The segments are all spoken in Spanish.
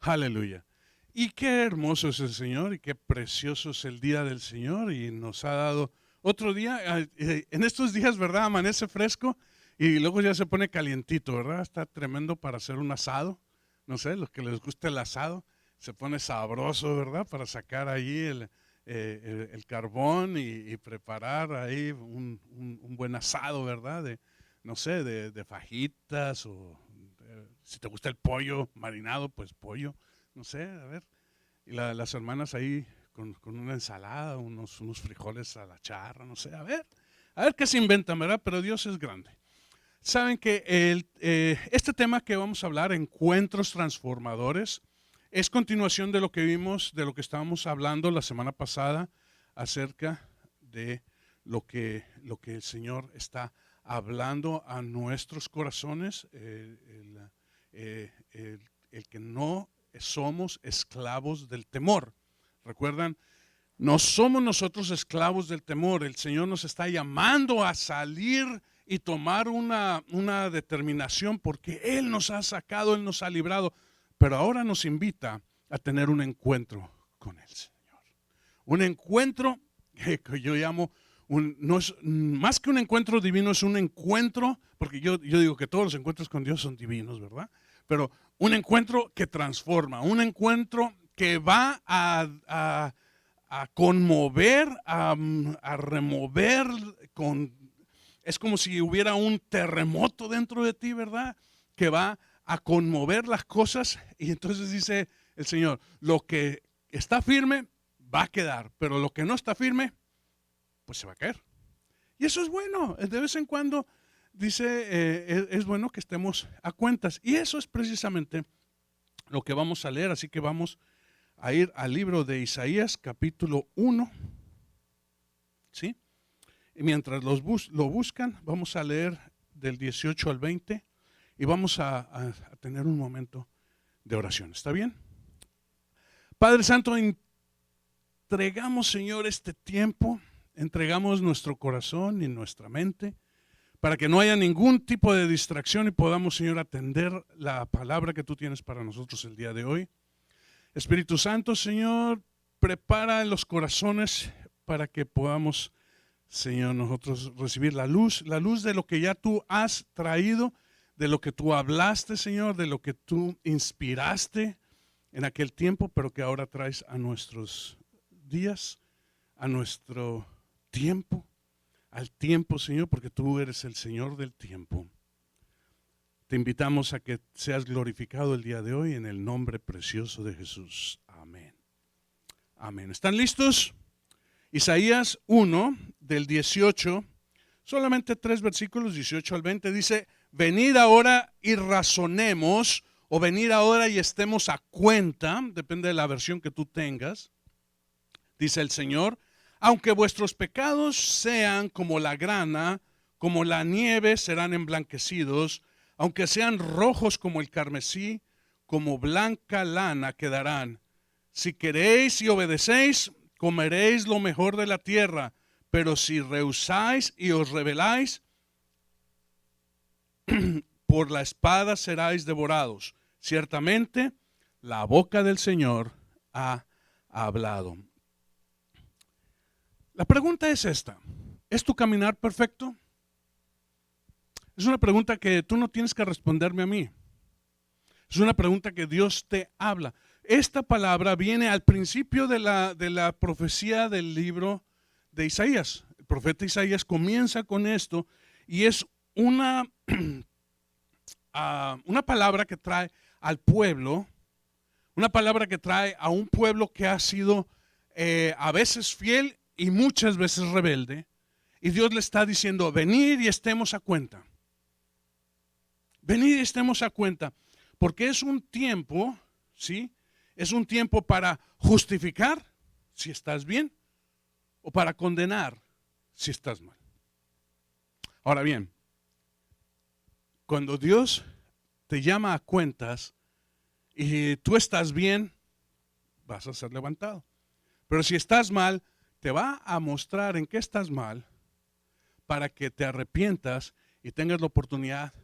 Aleluya. Y qué hermoso es el Señor y qué precioso es el día del Señor y nos ha dado otro día. En estos días, ¿verdad? Amanece fresco y luego ya se pone calientito, ¿verdad? Está tremendo para hacer un asado. No sé, los que les gusta el asado, se pone sabroso, ¿verdad? Para sacar ahí el carbón y preparar ahí un buen asado, ¿verdad? No sé, de fajitas o si te gusta el pollo marinado, pues pollo, no sé, a ver. Y las hermanas ahí con una ensalada, unos frijoles a la charra, no sé, a ver qué se inventan, ¿verdad? Pero Dios es grande. Saben que este tema que vamos a hablar, encuentros transformadores, es continuación de lo que vimos, de lo que estábamos hablando la semana pasada acerca de lo que el Señor está hablando a nuestros corazones, el que no somos esclavos del temor. ¿Recuerdan? No somos nosotros esclavos del temor. El Señor nos está llamando a salir y tomar una determinación porque Él nos ha sacado, Él nos ha librado. Pero ahora nos invita a tener un encuentro con el Señor. Un encuentro que yo llamo, no es más que un encuentro divino, es un encuentro, porque yo digo que todos los encuentros con Dios son divinos, ¿verdad? Pero un encuentro que transforma, un encuentro que va a conmover, a remover, es como si hubiera un terremoto dentro de ti, ¿verdad? Que va a conmover las cosas y entonces dice el Señor, lo que está firme va a quedar, pero lo que no está firme, pues se va a caer. Y eso es bueno, de vez en cuando dice, es bueno que estemos a cuentas. Y eso es precisamente lo que vamos a leer, así que vamos a ir al libro de Isaías, capítulo 1, ¿sí? Y mientras lo buscan, vamos a leer del 18 al 20 y vamos a tener un momento de oración. ¿Está bien? Padre Santo, entregamos, Señor, este tiempo, entregamos nuestro corazón y nuestra mente para que no haya ningún tipo de distracción y podamos, Señor, atender la palabra que tú tienes para nosotros el día de hoy. Espíritu Santo, Señor, prepara los corazones para que podamos, Señor, nosotros recibir la luz de lo que ya tú has traído, de lo que tú hablaste, Señor, de lo que tú inspiraste en aquel tiempo, pero que ahora traes a nuestros días, a nuestro tiempo, al tiempo, Señor, porque tú eres el Señor del tiempo. Te invitamos a que seas glorificado el día de hoy en el nombre precioso de Jesús. Amén. Amén. ¿Están listos? Isaías 1, del 18, solamente 3 versículos, 18 al 20, dice, venid ahora y razonemos, o venid ahora y estemos a cuenta, depende de la versión que tú tengas, dice el Señor, aunque vuestros pecados sean como la grana, como la nieve serán emblanquecidos, aunque sean rojos como el carmesí, como blanca lana quedarán. Si queréis y obedecéis, comeréis lo mejor de la tierra, pero si rehusáis y os rebeláis, por la espada seráis devorados. Ciertamente, la boca del Señor ha hablado. La pregunta es esta: ¿es tu caminar perfecto? Es una pregunta que tú no tienes que responderme a mí. Es una pregunta que Dios te habla. Esta palabra viene al principio de la profecía del libro de Isaías. El profeta Isaías comienza con esto y es una palabra que trae al pueblo, una palabra que trae a un pueblo que ha sido a veces fiel y muchas veces rebelde. Y Dios le está diciendo, venid y estemos a cuenta. Venid y estemos a cuenta. Porque es un tiempo, ¿sí? Es un tiempo para justificar si estás bien o para condenar si estás mal. Ahora bien, cuando Dios te llama a cuentas y tú estás bien, vas a ser levantado. Pero si estás mal, te va a mostrar en qué estás mal para que te arrepientas y tengas la oportunidad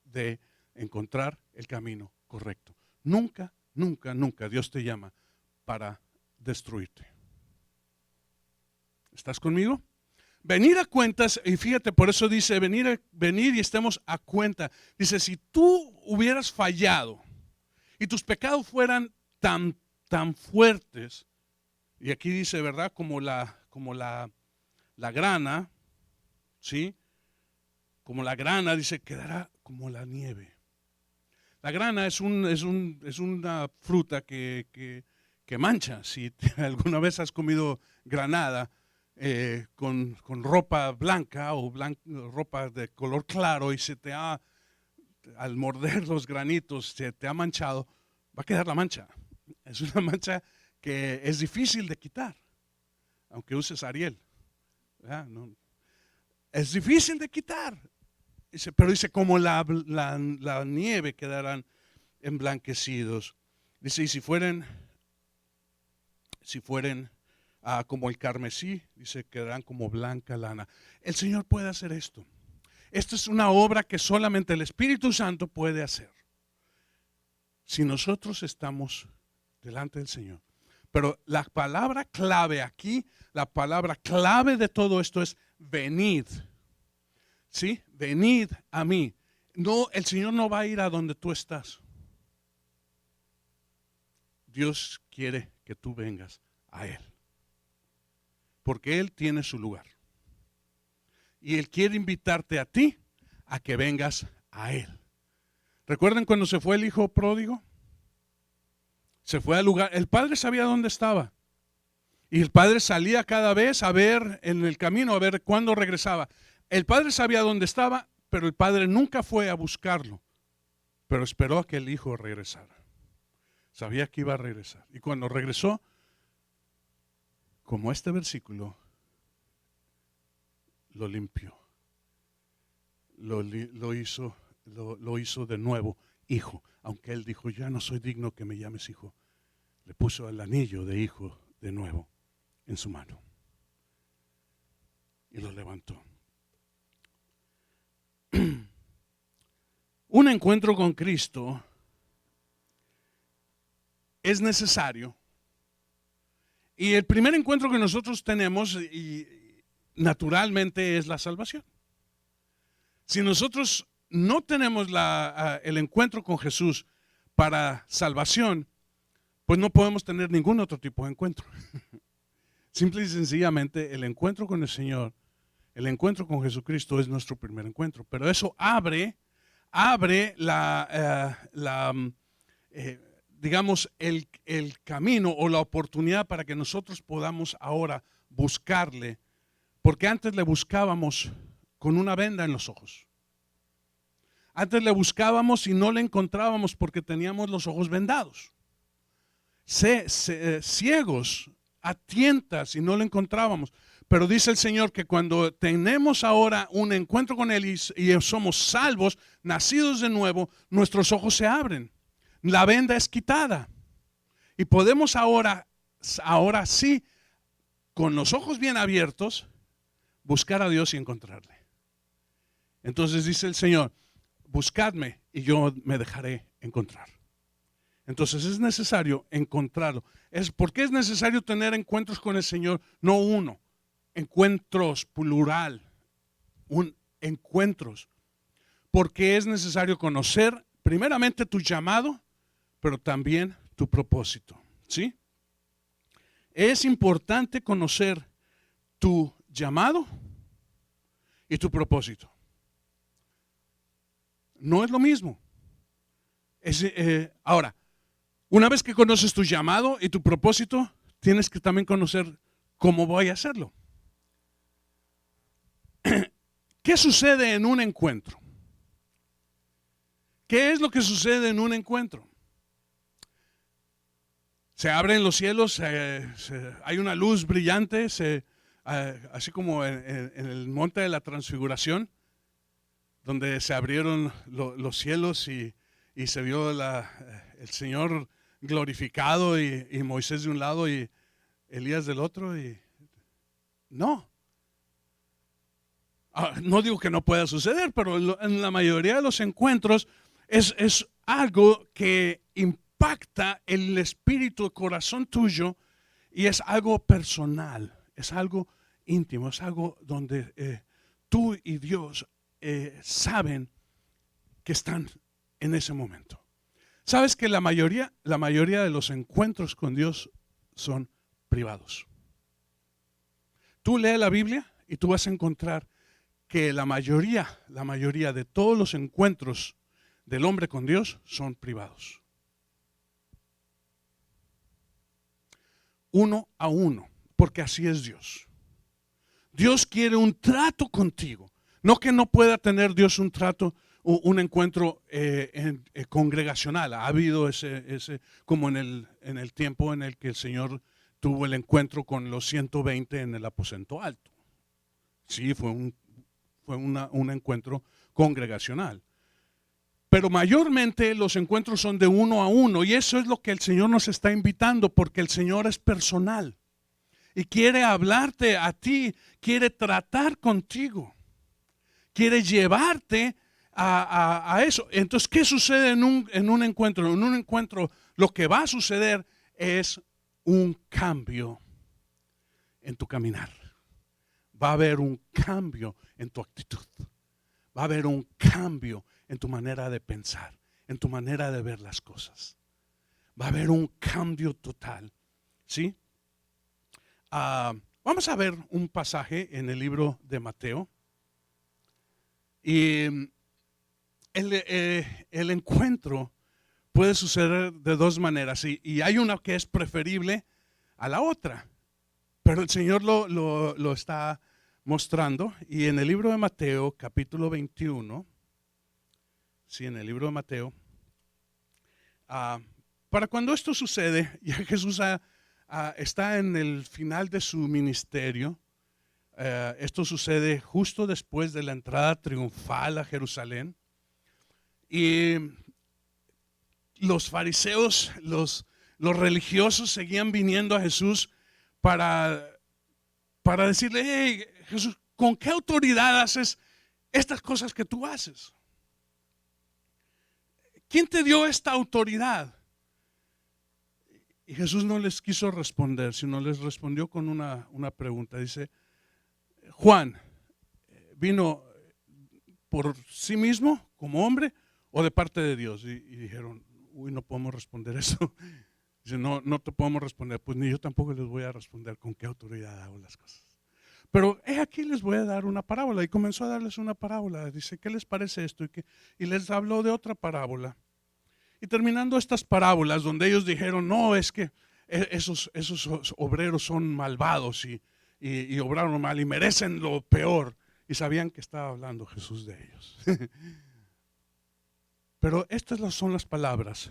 de encontrar el camino correcto. Nunca nunca, nunca Dios te llama para destruirte. ¿Estás conmigo? Venir a cuentas, y fíjate, por eso dice venir y estemos a cuenta. Dice, si tú hubieras fallado y tus pecados fueran tan fuertes, y aquí dice, ¿verdad? Como la grana, ¿sí? Como la grana, dice, quedará como la nieve. La grana es una fruta que mancha. Si alguna vez has comido granada con ropa blanca o ropa de color claro y al morder los granitos, se te ha manchado, va a quedar la mancha. Es una mancha que es difícil de quitar, aunque uses Ariel. No, es difícil de quitar. Pero dice, como la nieve quedarán emblanquecidos. Dice, y si fueren como el carmesí, dice, quedarán como blanca lana. El Señor puede hacer esto. Esta es una obra que solamente el Espíritu Santo puede hacer. Si nosotros estamos delante del Señor. Pero la palabra clave aquí, la palabra clave de todo esto es venid. ¿Sí? Venid a mí. No, el Señor no va a ir a donde tú estás. Dios quiere que tú vengas a Él. Porque Él tiene su lugar. Y Él quiere invitarte a ti a que vengas a Él. ¿Recuerdan cuando se fue el hijo pródigo? Se fue al lugar. El padre sabía dónde estaba. Y el padre salía cada vez a ver en el camino, a ver cuándo regresaba. El padre sabía dónde estaba, pero el padre nunca fue a buscarlo. Pero esperó a que el hijo regresara. Sabía que iba a regresar. Y cuando regresó, como este versículo, lo limpió. Lo hizo de nuevo hijo. Aunque él dijo, ya no soy digno que me llames hijo. Le puso el anillo de hijo de nuevo en su mano. Y lo levantó. Un encuentro con Cristo es necesario. Y el primer encuentro que nosotros tenemos, y naturalmente, es la salvación. Si nosotros no tenemos el encuentro con Jesús para salvación, pues no podemos tener ningún otro tipo de encuentro. Simple y sencillamente, el encuentro con el Señor, el encuentro con Jesucristo es nuestro primer encuentro. Pero eso abre digamos, el camino o la oportunidad para que nosotros podamos ahora buscarle. Porque antes le buscábamos con una venda en los ojos. Antes le buscábamos y no le encontrábamos porque teníamos los ojos vendados. Ciegos, a tientas, y no le encontrábamos. Pero dice el Señor que cuando tenemos ahora un encuentro con Él y somos salvos, nacidos de nuevo, nuestros ojos se abren. La venda es quitada. Y podemos ahora sí, con los ojos bien abiertos, buscar a Dios y encontrarle. Entonces dice el Señor, buscadme y yo me dejaré encontrar. Entonces es necesario encontrarlo. ¿Por qué es necesario tener encuentros con el Señor? No uno, encuentros, plural, encuentros. Porque es necesario conocer primeramente tu llamado, pero también tu propósito. ¿Sí? Es importante conocer tu llamado y tu propósito. No es lo mismo. Ahora, una vez que conoces tu llamado y tu propósito, tienes que también conocer cómo voy a hacerlo. ¿Qué sucede en un encuentro? ¿Qué es lo que sucede en un encuentro? Se abren los cielos, hay una luz brillante, así como en el monte de la transfiguración, donde se abrieron los cielos y se vio el Señor glorificado y Moisés de un lado y Elías del otro. No digo que no pueda suceder, pero en la mayoría de los encuentros es algo que impacta el espíritu, el corazón tuyo, y es algo personal, es algo íntimo, es algo donde tú y Dios saben que están en ese momento. Sabes que la mayoría de los encuentros con Dios son privados. Tú lees la Biblia y tú vas a encontrar que la mayoría de todos los encuentros del hombre con Dios son privados. Uno a uno, porque así es Dios. Dios quiere un trato contigo. No que no pueda tener Dios un trato, un encuentro congregacional. Ha habido ese como en el tiempo en el que el Señor tuvo el encuentro con los 120 en el aposento alto. Sí, fue un encuentro congregacional. Pero mayormente los encuentros son de uno a uno, y eso es lo que el Señor nos está invitando, porque el Señor es personal y quiere hablarte a ti, quiere tratar contigo, quiere llevarte a eso. Entonces, ¿qué sucede en un encuentro? En un encuentro lo que va a suceder es un cambio en tu caminar. Va a haber un cambio en tu actitud. Va a haber un cambio en tu manera de pensar, en tu manera de ver las cosas. Va a haber un cambio total. ¿Sí? Vamos a ver un pasaje en el libro de Mateo. Y el encuentro puede suceder de dos maneras. Y hay una que es preferible a la otra. Pero el Señor lo está mostrando. Y en el libro de Mateo, capítulo 21, sí, en el libro de Mateo, para cuando esto sucede, ya Jesús está en el final de su ministerio. Esto sucede justo después de la entrada triunfal a Jerusalén. Y los fariseos, los religiosos seguían viniendo a Jesús para decirle: hey, Jesús, ¿con qué autoridad haces estas cosas que tú haces? ¿Quién te dio esta autoridad? Y Jesús no les quiso responder, sino les respondió con una pregunta. Dice: Juan, ¿vino por sí mismo como hombre o de parte de Dios? Y dijeron: uy, no podemos responder eso. Dice: no te podemos responder. Pues ni yo tampoco les voy a responder con qué autoridad hago las cosas. Pero aquí les voy a dar una parábola. Y comenzó a darles una parábola. Dice: ¿qué les parece esto? Y les habló de otra parábola. Y terminando estas parábolas, donde ellos dijeron: no, es que esos obreros son malvados y obraron mal y merecen lo peor. Y sabían que estaba hablando Jesús de ellos. Pero estas son las palabras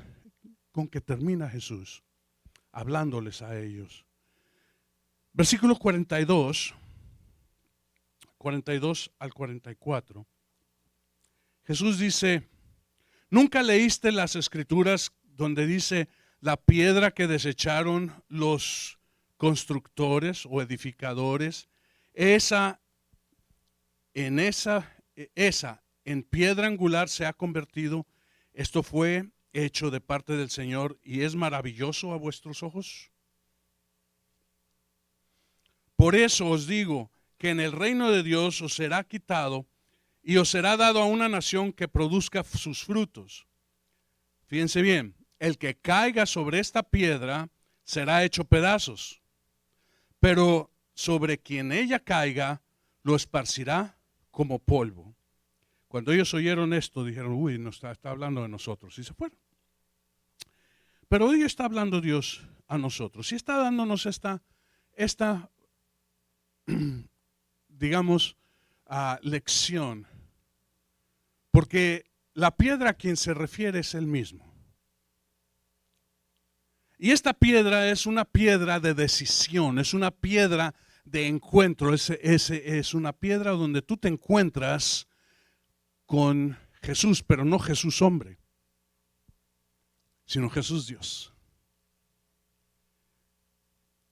con que termina Jesús hablándoles a ellos. Versículo 42 al 44. Jesús dice: ¿nunca leíste las escrituras donde dice: la piedra que desecharon los constructores o edificadores, esa en piedra angular se ha convertido? Esto fue hecho de parte del Señor y es maravilloso a vuestros ojos. Por eso os digo que en el reino de Dios os será quitado y os será dado a una nación que produzca sus frutos. Fíjense bien: el que caiga sobre esta piedra será hecho pedazos, pero sobre quien ella caiga lo esparcirá como polvo. Cuando ellos oyeron esto, dijeron: uy, no está hablando de nosotros, y se fueron. Pero hoy está hablando Dios a nosotros y está dándonos esta digamos, lección, porque la piedra a quien se refiere es Él mismo. Y esta piedra es una piedra de decisión, es una piedra de encuentro, es una piedra donde tú te encuentras con Jesús, pero no Jesús hombre, sino Jesús Dios.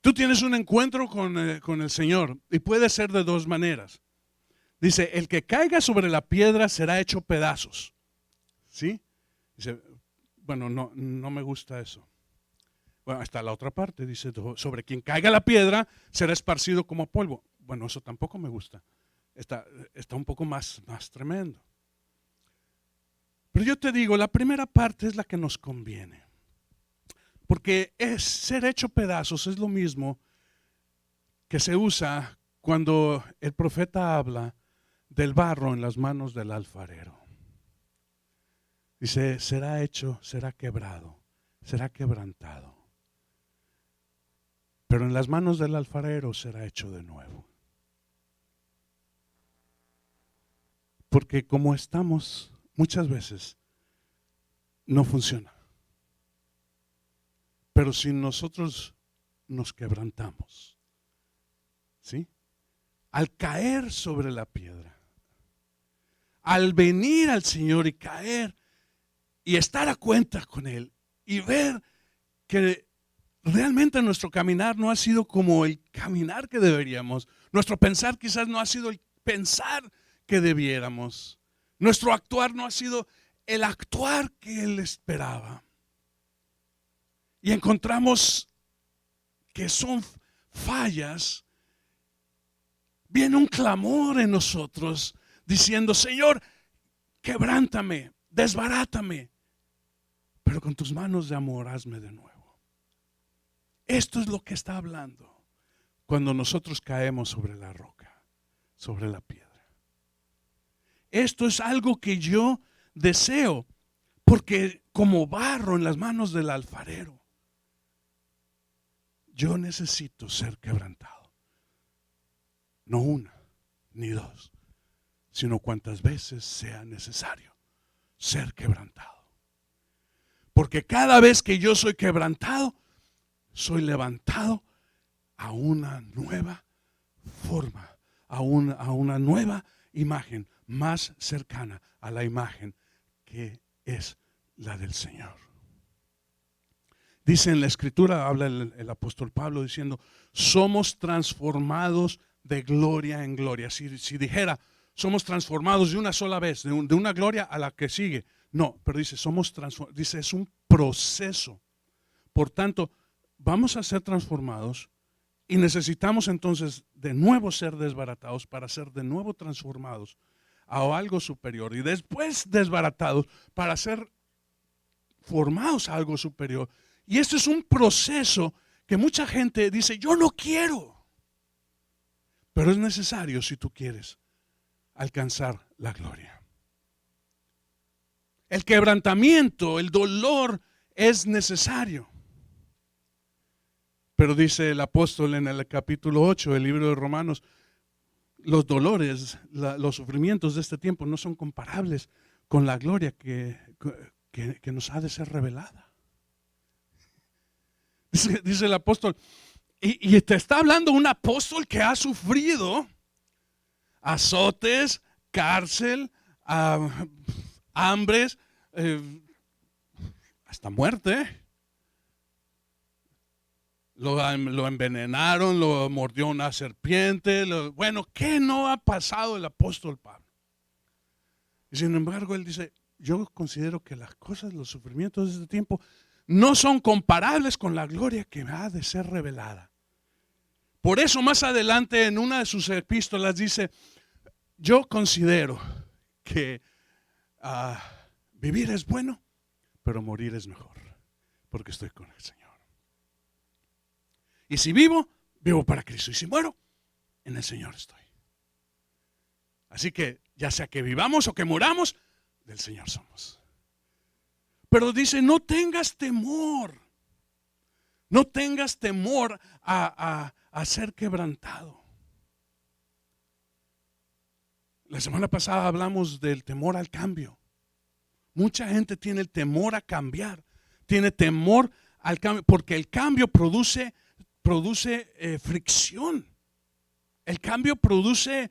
Tú tienes un encuentro con el Señor y puede ser de dos maneras. Dice: el que caiga sobre la piedra será hecho pedazos. ¿Sí? Dice: bueno, no me gusta eso. Bueno, está la otra parte, dice, sobre quien caiga la piedra será esparcido como polvo. Bueno, eso tampoco me gusta. Está un poco más tremendo. Pero yo te digo, la primera parte es la que nos conviene. Porque ser hecho pedazos es lo mismo que se usa cuando el profeta habla del barro en las manos del alfarero. Dice, será hecho, será quebrado, será quebrantado. Pero en las manos del alfarero será hecho de nuevo. Porque como estamos, muchas veces no funciona. Pero si nosotros nos quebrantamos, ¿sí? Al caer sobre la piedra, al venir al Señor y caer y estar a cuenta con Él y ver que realmente nuestro caminar no ha sido como el caminar que deberíamos, nuestro pensar quizás no ha sido el pensar que debiéramos, nuestro actuar no ha sido el actuar que Él esperaba. Y encontramos que son fallas, viene un clamor en nosotros diciendo, Señor, quebrántame, desbarátame, pero con tus manos de amor hazme de nuevo. Esto es lo que está hablando cuando nosotros caemos sobre la roca, sobre la piedra. Esto es algo que yo deseo, porque como barro en las manos del alfarero, yo necesito ser quebrantado. No una, ni dos, sino cuantas veces sea necesario ser quebrantado. Porque cada vez que yo soy quebrantado, soy levantado a una nueva forma, a una nueva imagen más cercana a la imagen que es la del Señor. Dice en la Escritura, habla el apóstol Pablo diciendo, somos transformados de gloria en gloria. Si dijera, somos transformados de una sola vez, de una gloria a la que sigue. No, pero dice, somos transformados, dice, es un proceso. Por tanto, vamos a ser transformados y necesitamos entonces de nuevo ser desbaratados para ser de nuevo transformados a algo superior y después desbaratados para ser formados a algo superior. Y esto es un proceso que mucha gente dice, yo no quiero. Pero es necesario si tú quieres alcanzar la gloria. El quebrantamiento, el dolor es necesario. Pero dice el apóstol en el capítulo 8 del libro de Romanos, los dolores, los sufrimientos de este tiempo no son comparables con la gloria que nos ha de ser revelada. Dice el apóstol, y te está hablando un apóstol que ha sufrido azotes, cárcel, hambres, hasta muerte. Lo envenenaron, lo mordió una serpiente. Bueno, ¿qué no ha pasado el apóstol Pablo? Y sin embargo, él dice, yo considero que las cosas, los sufrimientos de este tiempo no son comparables con la gloria que ha de ser revelada. Por eso más adelante en una de sus epístolas dice, yo considero que vivir es bueno, pero morir es mejor, porque estoy con el Señor. Y si vivo, vivo para Cristo. Y si muero, en el Señor estoy. Así que ya sea que vivamos o que muramos, del Señor somos. Pero dice, no tengas temor. No tengas temor a ser quebrantado. La semana pasada hablamos del temor al cambio. Mucha gente tiene el temor a cambiar. Tiene temor al cambio porque el cambio produce fricción. El cambio produce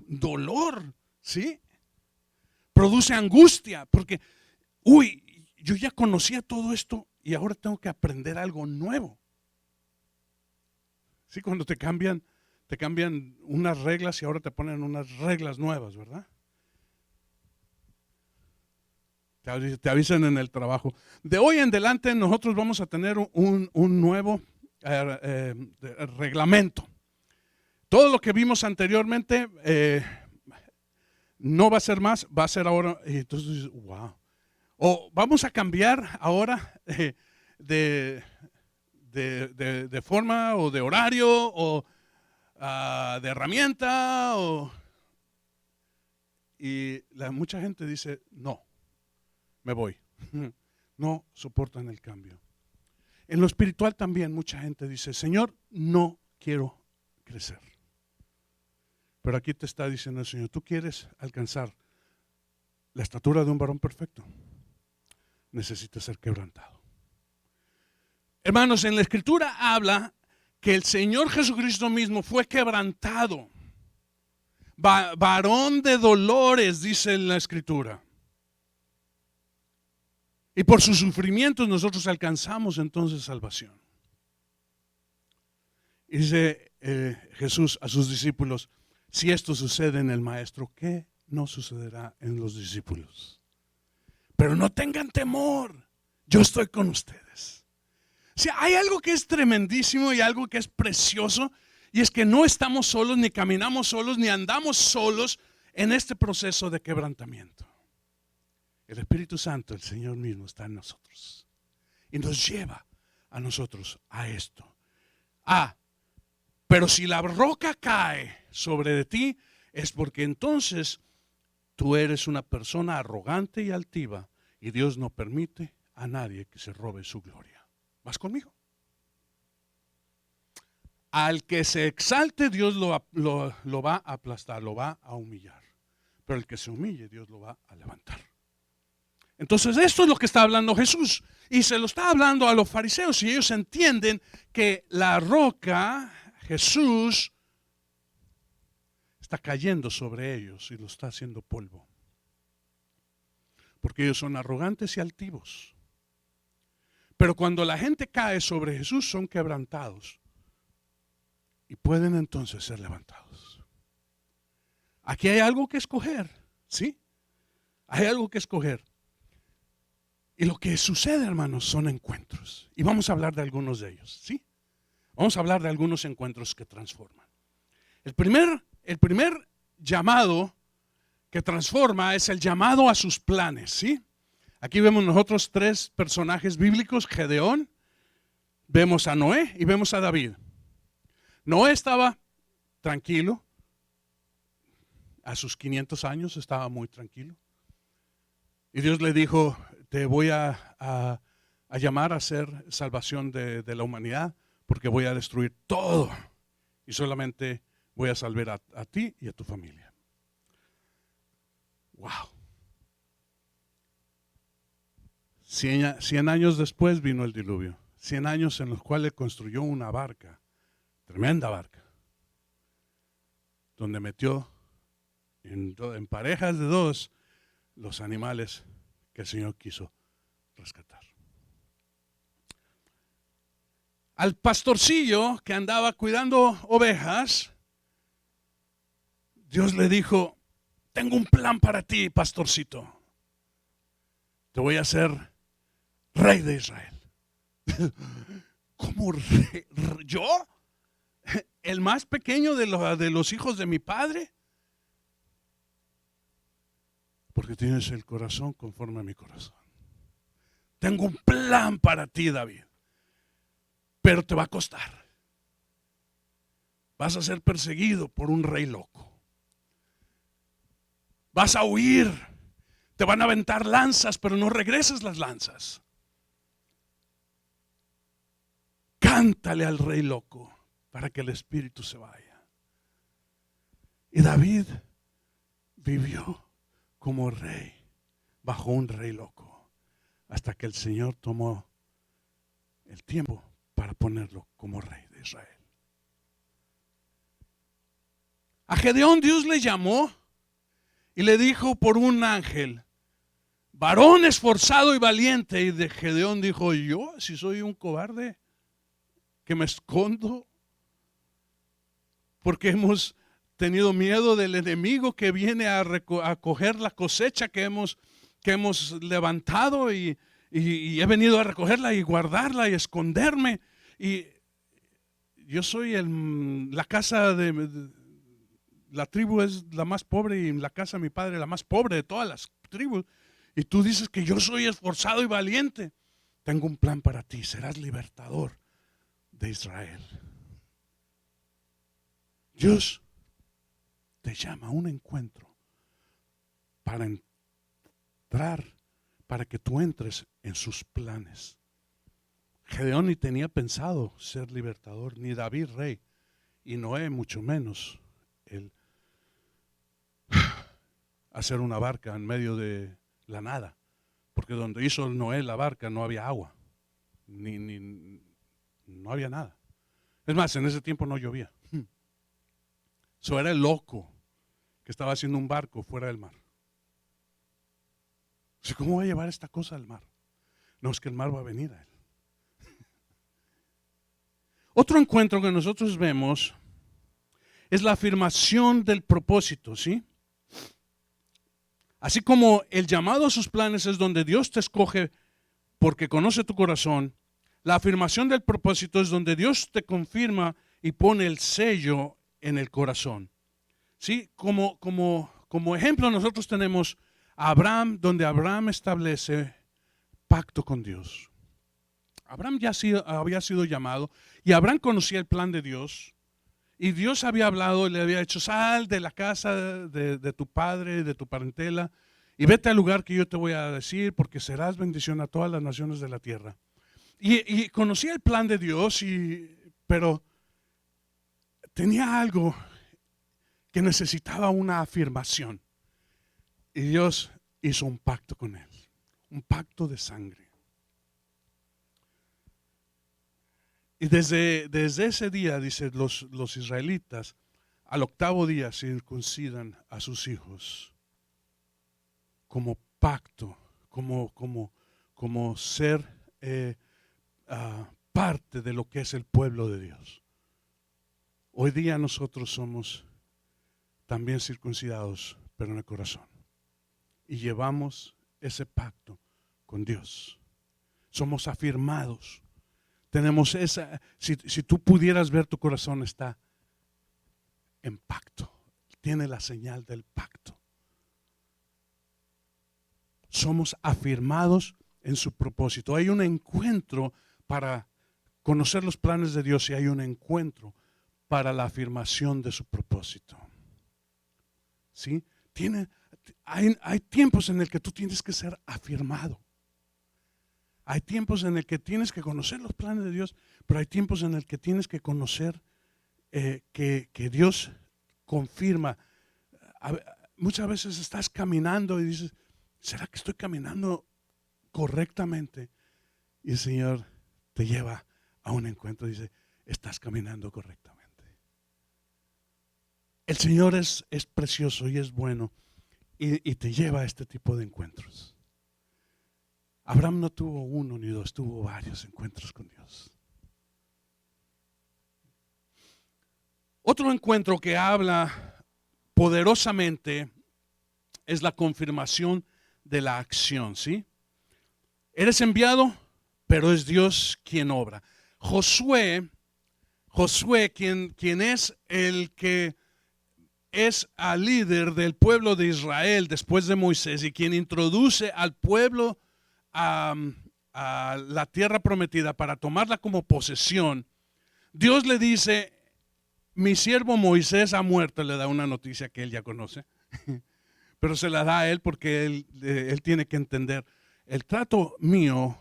dolor, ¿sí? Produce angustia, porque, yo ya conocía todo esto y ahora tengo que aprender algo nuevo. ¿Sí? Cuando te cambian unas reglas y ahora te ponen unas reglas nuevas, ¿verdad? Te avisan en el trabajo. De hoy en adelante nosotros vamos a tener un nuevo reglamento. Todo lo que vimos anteriormente no va a ser más, va a ser ahora. Y entonces, wow. O vamos a cambiar ahora de forma o de horario o de herramienta. Y mucha gente dice, no, me voy. No soportan el cambio. En lo espiritual también mucha gente dice, Señor, no quiero crecer. Pero aquí te está diciendo el Señor, tú quieres alcanzar la estatura de un varón perfecto, necesitas ser quebrantado. Hermanos, en la Escritura habla que el Señor Jesucristo mismo fue quebrantado. Varón de dolores, dice en la Escritura. Y por sus sufrimientos nosotros alcanzamos entonces salvación. Y dice Jesús a sus discípulos, si esto sucede en el Maestro, ¿qué no sucederá en los discípulos? Pero no tengan temor, yo estoy con ustedes. O sea, hay algo que es tremendísimo y algo que es precioso, y es que no estamos solos, ni caminamos solos, ni andamos solos en este proceso de quebrantamiento. El Espíritu Santo, el Señor mismo, está en nosotros y nos lleva a nosotros a esto. Pero si la roca cae sobre de ti, es porque entonces tú eres una persona arrogante y altiva y Dios no permite a nadie que se robe su gloria. ¿Vas conmigo? Al que se exalte, Dios lo va a aplastar, lo va a humillar. Pero el que se humille, Dios lo va a levantar. Entonces esto es lo que está hablando Jesús. Y se lo está hablando a los fariseos. Y ellos entienden que la roca, Jesús, está cayendo sobre ellos y lo está haciendo polvo. Porque ellos son arrogantes y altivos. Pero cuando la gente cae sobre Jesús, son quebrantados. Y pueden entonces ser levantados. Aquí hay algo que escoger, ¿sí? Hay algo que escoger. Y lo que sucede, hermanos, son encuentros. Y vamos a hablar de algunos de ellos, ¿sí? Vamos a hablar de algunos encuentros que transforman. El primer llamado que transforma es el llamado a sus planes, ¿sí? Aquí vemos nosotros tres personajes bíblicos, Gedeón, vemos a Noé y vemos a David. Noé estaba tranquilo, a sus 500 años estaba muy tranquilo. Y Dios le dijo, te voy a llamar a hacer salvación de la humanidad porque voy a destruir todo y solamente voy a salvar a ti y a tu familia. Wow. 100 años después vino el diluvio. 100 años en los cuales construyó una barca, tremenda barca, donde metió en parejas de dos los animales que el Señor quiso rescatar. Al pastorcillo que andaba cuidando ovejas, Dios le dijo, tengo un plan para ti, pastorcito. Te voy a hacer rey de Israel. ¿Cómo rey? ¿Yo? ¿El más pequeño de los hijos de mi padre? Porque tienes el corazón conforme a mi corazón. Tengo un plan para ti, David. Pero te va a costar. Vas a ser perseguido por un rey loco. Vas a huir. Te van a aventar lanzas, pero no regreses las lanzas. Cántale al rey loco para que el espíritu se vaya. Y David vivió como rey bajo un rey loco hasta que el Señor tomó el tiempo para ponerlo como rey de Israel. A Gedeón Dios le llamó y le dijo por un ángel, varón esforzado y valiente. Y de Gedeón dijo, yo si soy un cobarde que me escondo porque hemos tenido miedo del enemigo que viene a coger la cosecha que hemos que hemos levantado y he venido a recogerla y guardarla y esconderme. Y yo soy la casa la tribu es la más pobre y la casa de mi padre la más pobre de todas las tribus. Y tú dices que yo soy esforzado y valiente. Tengo un plan para ti, serás libertador de Israel. Dios te llama a un encuentro para entrar, para que tú entres en sus planes. Gedeón ni tenía pensado ser libertador, ni David rey, y Noé mucho menos el hacer una barca en medio de la nada, porque donde hizo Noé la barca no había agua, no había nada. Es más, en ese tiempo no llovía. Eso era el loco que estaba haciendo un barco fuera del mar. ¿Cómo va a llevar esta cosa al mar? No, es que el mar va a venir a él. Otro encuentro que nosotros vemos es la afirmación del propósito, ¿sí? Así como el llamado a sus planes es donde Dios te escoge porque conoce tu corazón, la afirmación del propósito es donde Dios te confirma y pone el sello en el corazón. ¿Sí? Como ejemplo nosotros tenemos a Abraham, donde Abraham establece pacto con Dios. Abraham ya había sido llamado y Abraham conocía el plan de Dios. Y Dios había hablado y le había dicho: sal de la casa de tu padre, de tu parentela, y vete al lugar que yo te voy a decir, porque serás bendición a todas las naciones de la tierra. Y conocía el plan de Dios, pero tenía algo que necesitaba una afirmación. Y Dios hizo un pacto con él, un pacto de sangre. Y desde ese día, dice, los israelitas, al octavo día circuncidan a sus hijos como pacto, como ser parte de lo que es el pueblo de Dios. Hoy día nosotros somos también circuncidados, pero en el corazón. Y llevamos ese pacto con Dios. Somos afirmados. Tenemos esa, si tú pudieras ver, tu corazón está en pacto. Tiene la señal del pacto. Somos afirmados en su propósito. Hay un encuentro para conocer los planes de Dios y hay un encuentro para la afirmación de su propósito. ¿Sí? Hay tiempos en el que tú tienes que ser afirmado. Hay tiempos en el que tienes que conocer los planes de Dios, pero hay tiempos en el que tienes que conocer que Dios confirma. Muchas veces estás caminando y dices: ¿será que estoy caminando correctamente? Y el Señor te lleva a un encuentro y dice: estás caminando correctamente. El Señor es precioso y es bueno y te lleva a este tipo de encuentros. Abraham no tuvo uno ni dos, tuvo varios encuentros con Dios. Otro encuentro que habla poderosamente es la confirmación de la acción, ¿sí? Eres enviado, pero es Dios quien obra. Josué, quien es el que es al líder del pueblo de Israel después de Moisés y quien introduce al pueblo a la tierra prometida para tomarla como posesión. Dios le dice: mi siervo Moisés ha muerto. Le da una noticia que él ya conoce, pero se la da a él porque él tiene que entender: el trato mío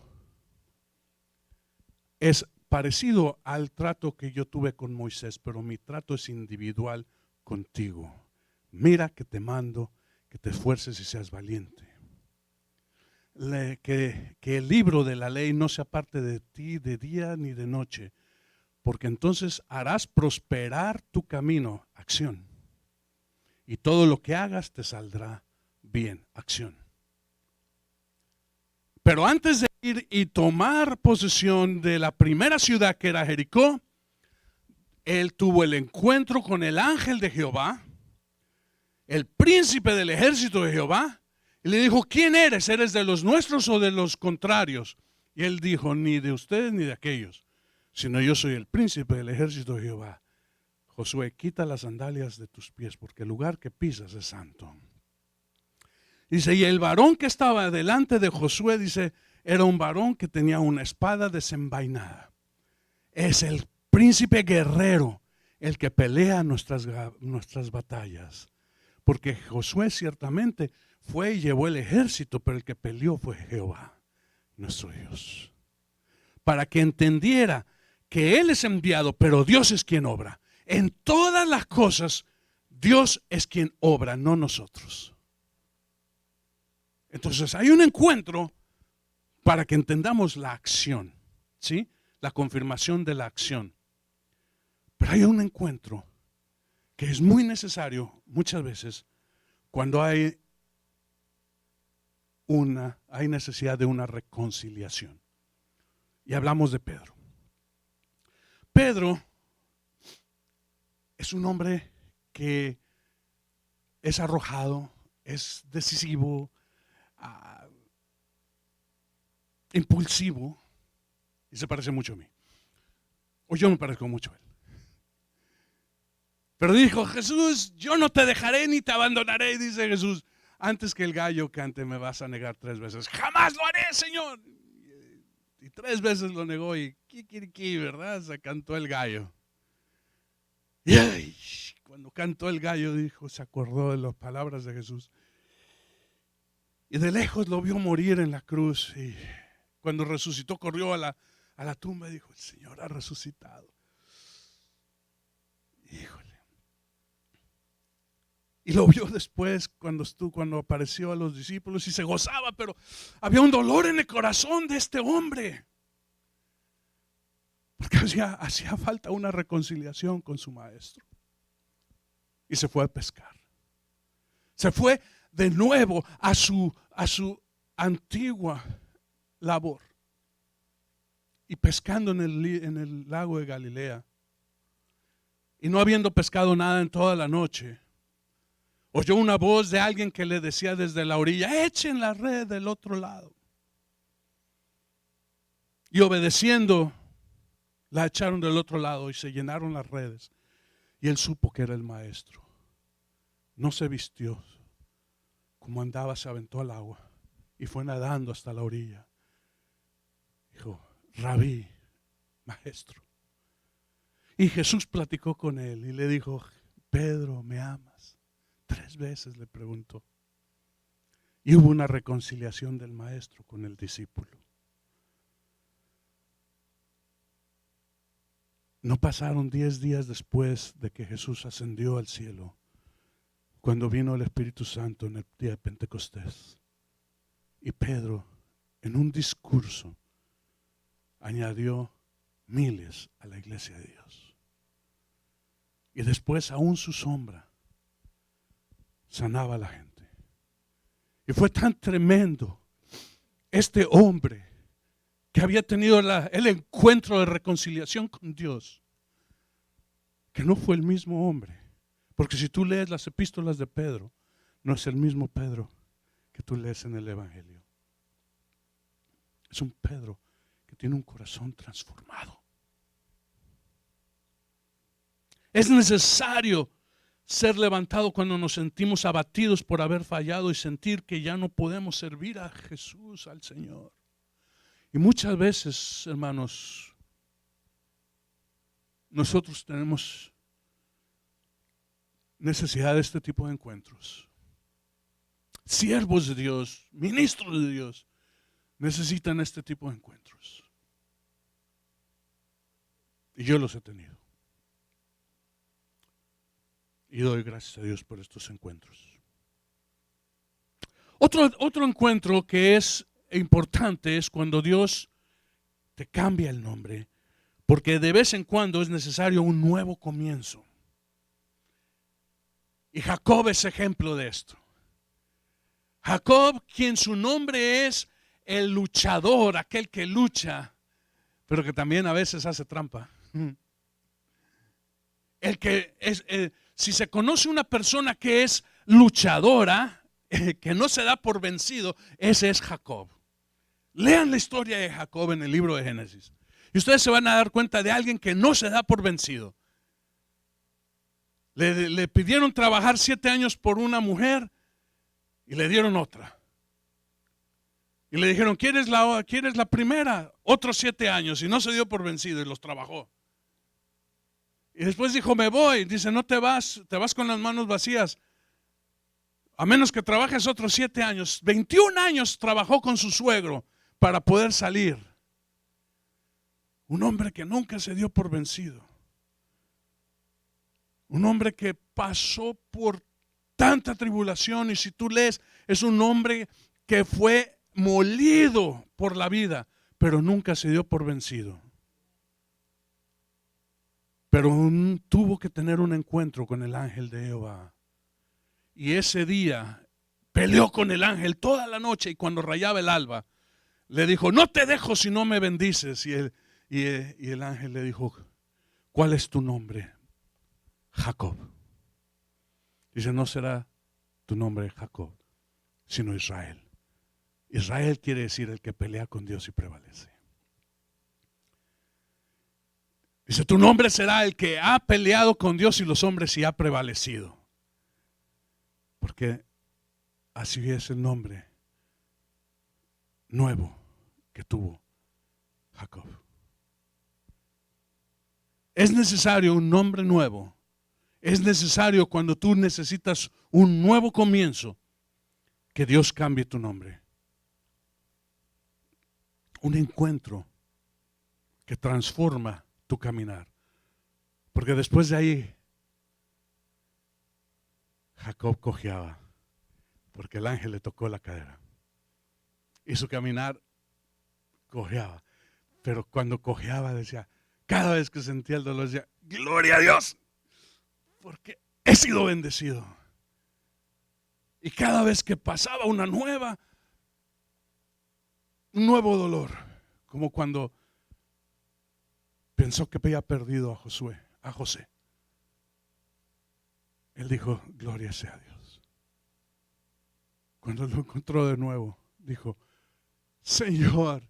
es parecido al trato que yo tuve con Moisés, pero mi trato es individual contigo. Mira que te mando que te esfuerces y seas valiente. Que el libro de la ley no se aparte de ti de día ni de noche, porque entonces harás prosperar tu camino, acción, y todo lo que hagas te saldrá bien, acción. Pero antes de ir y tomar posesión de la primera ciudad, que era Jericó, él tuvo el encuentro con el ángel de Jehová, el príncipe del ejército de Jehová, Y le dijo, ¿quién eres? ¿Eres de los nuestros o de los contrarios? Y él dijo, ni de ustedes ni de aquellos, sino yo soy el príncipe del ejército de Jehová. Josué, quita las sandalias de tus pies, porque el lugar que pisas es santo. Dice, y el varón que estaba delante de Josué, dice, era un varón que tenía una espada desenvainada. Es el príncipe guerrero, el que pelea nuestras batallas. Porque Josué ciertamente fue y llevó el ejército, pero el que peleó fue Jehová, nuestro Dios. Para que entendiera que Él es enviado, pero Dios es quien obra. En todas las cosas, Dios es quien obra, no nosotros. Entonces hay un encuentro para que entendamos la acción, ¿sí? La confirmación de la acción. Pero hay un encuentro que es muy necesario muchas veces cuando hay necesidad de una reconciliación. Y hablamos de Pedro. Pedro es un hombre que es arrojado, es decisivo, impulsivo, y se parece mucho a mí. O yo me parezco mucho a él. Pero dijo, Jesús, yo no te dejaré ni te abandonaré. Y dice Jesús, antes que el gallo cante me vas a negar 3 veces. Jamás lo haré, Señor. Y 3 veces lo negó y kikiriki, ¿verdad? Se cantó el gallo. Y ay, cuando cantó el gallo, dijo, se acordó de las palabras de Jesús. Y de lejos lo vio morir en la cruz. Y cuando resucitó, corrió a la tumba y dijo, el Señor ha resucitado. Híjole. Y lo vio después cuando apareció a los discípulos y se gozaba, pero había un dolor en el corazón de este hombre. Porque hacía falta una reconciliación con su maestro. Y se fue a pescar. Se fue de nuevo a su antigua labor. Y pescando en el lago de Galilea. Y no habiendo pescado nada en toda la noche, oyó una voz de alguien que le decía desde la orilla, echen la red del otro lado. Y obedeciendo, la echaron del otro lado y se llenaron las redes. Y él supo que era el maestro. No se vistió. Como andaba, se aventó al agua y fue nadando hasta la orilla. Dijo, Rabí, maestro. Y Jesús platicó con él y le dijo, Pedro, ¿me amas? 3 veces le preguntó. Y hubo una reconciliación del maestro con el discípulo. No pasaron 10 días después de que Jesús ascendió al cielo, cuando vino el Espíritu Santo en el día de Pentecostés. Y Pedro, en un discurso, añadió miles a la iglesia de Dios. Y después aún su sombra sanaba a la gente. Y fue tan tremendo este hombre que había tenido el encuentro de reconciliación con Dios, que no fue el mismo hombre. Porque si tú lees las epístolas de Pedro, no es el mismo Pedro que tú lees en el Evangelio. Es un Pedro que tiene un corazón transformado. Es necesario ser levantado cuando nos sentimos abatidos por haber fallado y sentir que ya no podemos servir a Jesús, al Señor. Y muchas veces, hermanos, nosotros tenemos necesidad de este tipo de encuentros. Siervos de Dios, ministros de Dios, necesitan este tipo de encuentros. Y yo los he tenido. Y doy gracias a Dios por estos encuentros. Otro encuentro que es importante es cuando Dios te cambia el nombre, porque de vez en cuando es necesario un nuevo comienzo. Y Jacob es ejemplo de esto. Jacob, quien su nombre es el luchador, aquel que lucha, pero que también a veces hace trampa. El que es, si se conoce una persona que es luchadora, que no se da por vencido, ese es Jacob. Lean la historia de Jacob en el libro de Génesis. Y ustedes se van a dar cuenta de alguien que no se da por vencido. Le pidieron trabajar 7 años por una mujer y le dieron otra. Y le dijeron, ¿quieres la primera? Otros 7 años y no se dio por vencido y los trabajó. Y después dijo, me voy. Dice, no te vas con las manos vacías. A menos que trabajes otros 7 años. 21 años trabajó con su suegro para poder salir. Un hombre que nunca se dio por vencido. Un hombre que pasó por tanta tribulación, y si tú lees, es un hombre que fue molido por la vida, pero nunca se dio por vencido. Pero tuvo que tener un encuentro con el ángel de Jehová. Y ese día peleó con el ángel toda la noche, y cuando rayaba el alba, le dijo, no te dejo si no me bendices. Y el ángel le dijo, ¿cuál es tu nombre? Jacob. Dice, no será tu nombre Jacob, sino Israel. Israel quiere decir el que pelea con Dios y prevalece. Dice, tu nombre será el que ha peleado con Dios y los hombres y ha prevalecido. Porque así es el nombre nuevo que tuvo Jacob. Es necesario un nombre nuevo. Es necesario cuando tú necesitas un nuevo comienzo, que Dios cambie tu nombre. Un encuentro que transforma tu caminar. Porque después de ahí, Jacob cojeaba, porque el ángel le tocó la cadera. Y su caminar cojeaba. Pero cuando cojeaba decía, cada vez que sentía el dolor decía, gloria a Dios, porque he sido bendecido. Y cada vez que pasaba un nuevo dolor, como cuando pensó que había perdido a José. Él dijo, gloria sea a Dios. Cuando lo encontró de nuevo, dijo, Señor,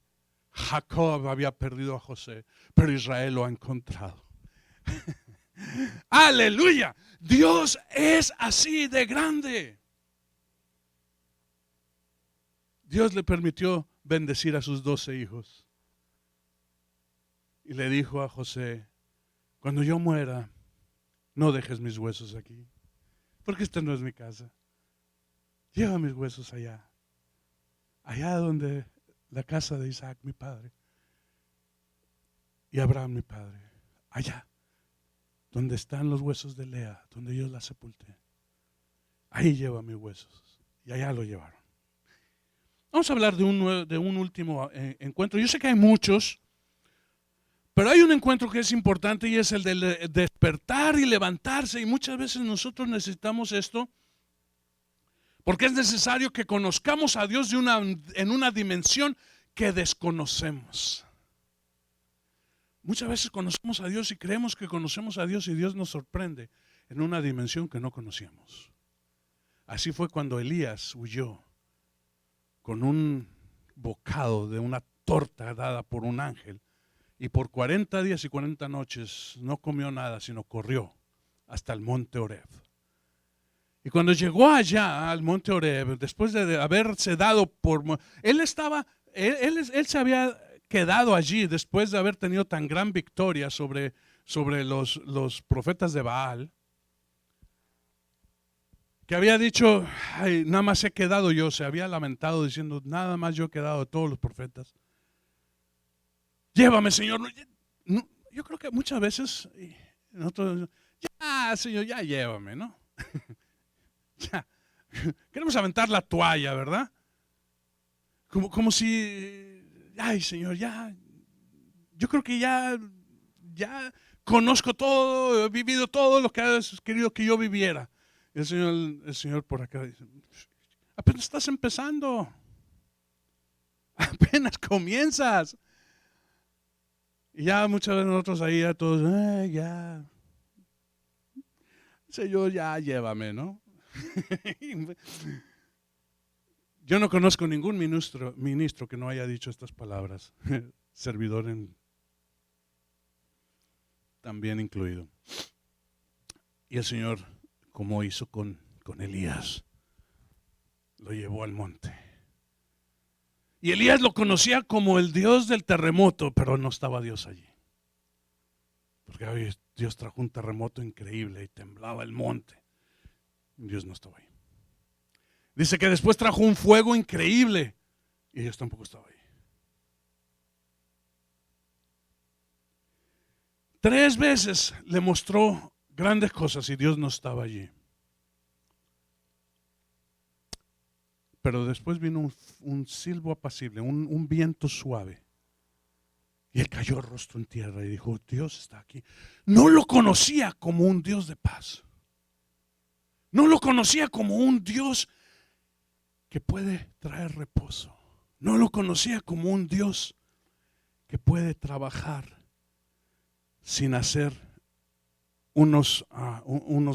Jacob había perdido a José, pero Israel lo ha encontrado. Aleluya. Dios es así de grande. Dios le permitió bendecir a sus 12 hijos. Y le dijo a José, cuando yo muera, no dejes mis huesos aquí, porque esta no es mi casa. Lleva mis huesos allá donde la casa de Isaac, mi padre, y Abraham, mi padre, allá donde están los huesos de Lea, donde yo la sepulté. Ahí lleva mis huesos. Y allá lo llevaron. Vamos a hablar de un último encuentro. Yo sé que hay muchos, pero hay un encuentro que es importante, y es el de despertar y levantarse. Y muchas veces nosotros necesitamos esto, porque es necesario que conozcamos a Dios en una dimensión que desconocemos. Muchas veces conocemos a Dios y creemos que conocemos a Dios, y Dios nos sorprende en una dimensión que no conocíamos. Así fue cuando Elías huyó con un bocado de una torta dada por un ángel, y por 40 días y 40 noches no comió nada, sino corrió hasta el monte Horeb. Y cuando llegó allá al monte Horeb, después de haberse dado él se había quedado allí después de haber tenido tan gran victoria sobre los profetas de Baal, que había dicho, ay, nada más he quedado yo. Se había lamentado diciendo, nada más yo he quedado de todos los profetas. Llévame, Señor. No, yo creo que muchas veces nosotros, ya, Señor, ya llévame, ¿no? Ya. Queremos aventar la toalla, ¿verdad? Como si, ay, Señor, ya, yo creo que ya conozco todo, he vivido todo lo que has querido que yo viviera. Y el Señor por acá dice, apenas estás empezando, apenas comienzas. Y ya muchas veces nosotros ahí ya todos, ya, Señor, ya llévame, ¿no? Yo no conozco ningún ministro que no haya dicho estas palabras. Servidor también incluido. Y el Señor, como hizo con Elías, lo llevó al monte. Y Elías lo conocía como el Dios del terremoto, pero no estaba Dios allí. Porque hoy Dios trajo un terremoto increíble y temblaba el monte. Dios no estaba ahí. Dice que después trajo un fuego increíble y Dios tampoco estaba ahí. 3 veces le mostró grandes cosas y Dios no estaba allí. Pero después vino un silbo apacible, un viento suave. Y él cayó rostro en tierra y dijo, Dios está aquí. No lo conocía como un Dios de paz. No lo conocía como un Dios que puede traer reposo. No lo conocía como un Dios que puede trabajar sin hacer unos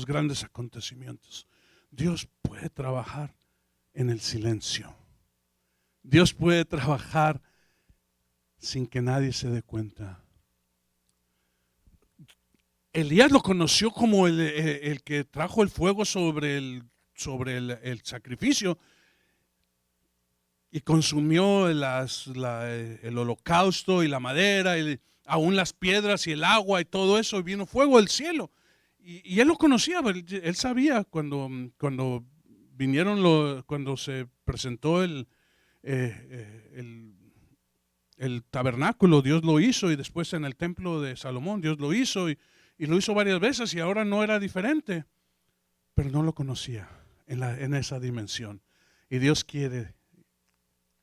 grandes acontecimientos. Dios puede trabajar en el silencio. Dios puede trabajar sin que nadie se dé cuenta. Elías lo conoció como el que trajo el fuego sobre el sacrificio y consumió el holocausto y la madera, aún las piedras y el agua y todo eso, y vino fuego del cielo. Y él lo conocía, él sabía cuando vinieron, cuando se presentó el tabernáculo, Dios lo hizo, y después en el templo de Salomón, Dios lo hizo, y lo hizo varias veces, y ahora no era diferente, pero no lo conocía en esa dimensión. Y Dios quiere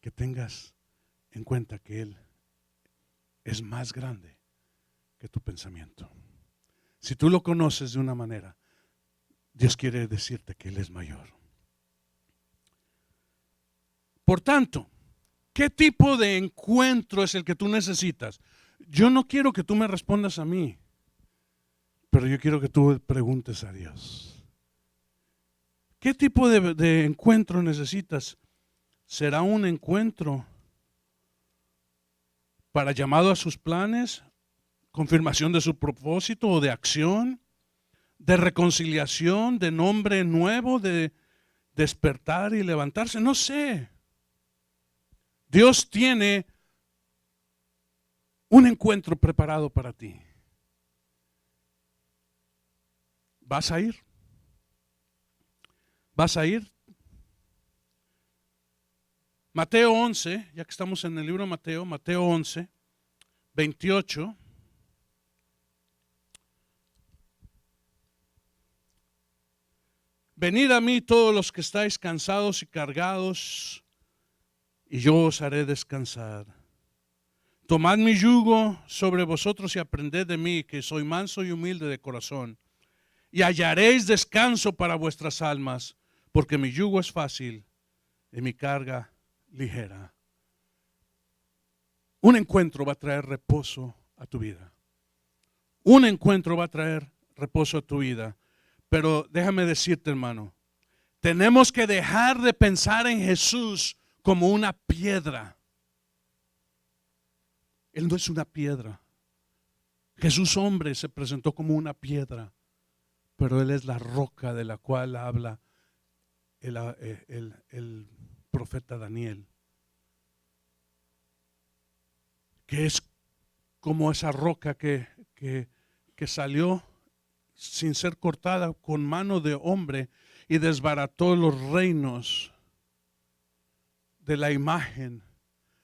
que tengas en cuenta que Él es más grande que tu pensamiento. Si tú lo conoces de una manera, Dios quiere decirte que Él es mayor. Por tanto, ¿qué tipo de encuentro es el que tú necesitas? Yo no quiero que tú me respondas a mí, pero yo quiero que tú preguntes a Dios. ¿Qué tipo de encuentro necesitas? ¿Será un encuentro para llamado a sus planes, confirmación de su propósito o de acción, de reconciliación, de nombre nuevo, de despertar y levantarse? No sé. Dios tiene un encuentro preparado para ti. ¿Vas a ir? ¿Vas a ir? Mateo 11, ya que estamos en el libro de Mateo 11, 28. Venid a mí todos los que estáis cansados y cargados, y yo os haré descansar. Tomad mi yugo sobre vosotros y aprended de mí, que soy manso y humilde de corazón, y hallaréis descanso para vuestras almas, porque mi yugo es fácil y mi carga ligera. Un encuentro va a traer reposo a tu vida. Un encuentro va a traer reposo a tu vida. Pero déjame decirte, hermano, tenemos que dejar de pensar en Jesús como una piedra. Él no es una piedra. Jesús hombre se presentó como una piedra, pero Él es la roca de la cual habla el profeta Daniel, que es como esa roca que salió sin ser cortada con mano de hombre y desbarató los reinos de la imagen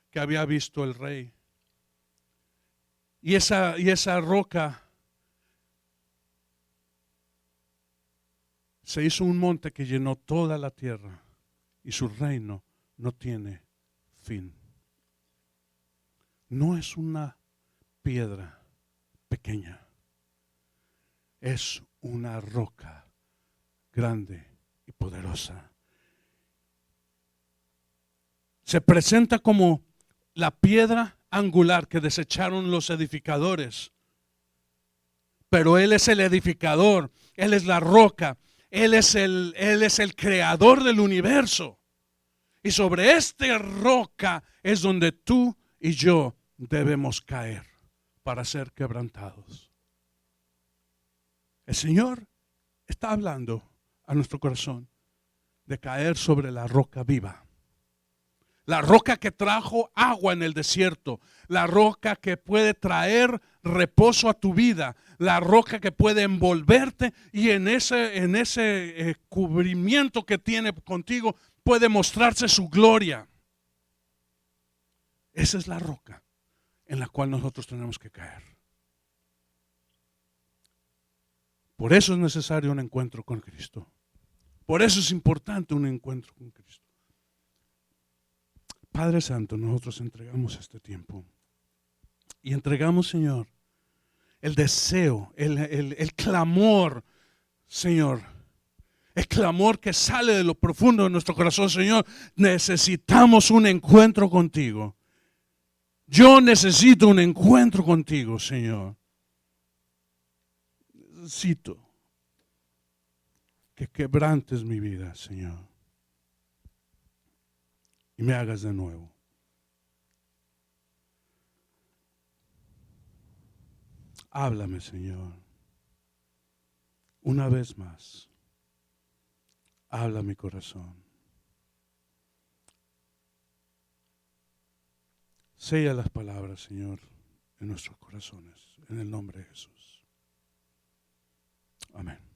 que había visto el rey. Y esa roca se hizo un monte que llenó toda la tierra, y su reino no tiene fin. No es una piedra pequeña, es una roca grande y poderosa. Se presenta como la piedra angular que desecharon los edificadores, pero Él es el edificador, Él es la roca, Él es el creador del universo. Y sobre esta roca es donde tú y yo debemos caer para ser quebrantados. El Señor está hablando a nuestro corazón de caer sobre la roca viva. La roca que trajo agua en el desierto. La roca que puede traer reposo a tu vida. La roca que puede envolverte y en ese cubrimiento que tiene contigo puede mostrarse su gloria. Esa es la roca en la cual nosotros tenemos que caer. Por eso es necesario un encuentro con Cristo. Por eso es importante un encuentro con Cristo. Padre Santo, nosotros entregamos este tiempo y entregamos, Señor, el deseo, el clamor, Señor, el clamor que sale de lo profundo de nuestro corazón, Señor. Necesitamos un encuentro contigo. Yo necesito un encuentro contigo, Señor. Necesito que quebrantes mi vida, Señor, y me hagas de nuevo. Háblame, Señor, una vez más. Habla mi corazón. Sella las palabras, Señor, en nuestros corazones, en el nombre de Jesús. Amén.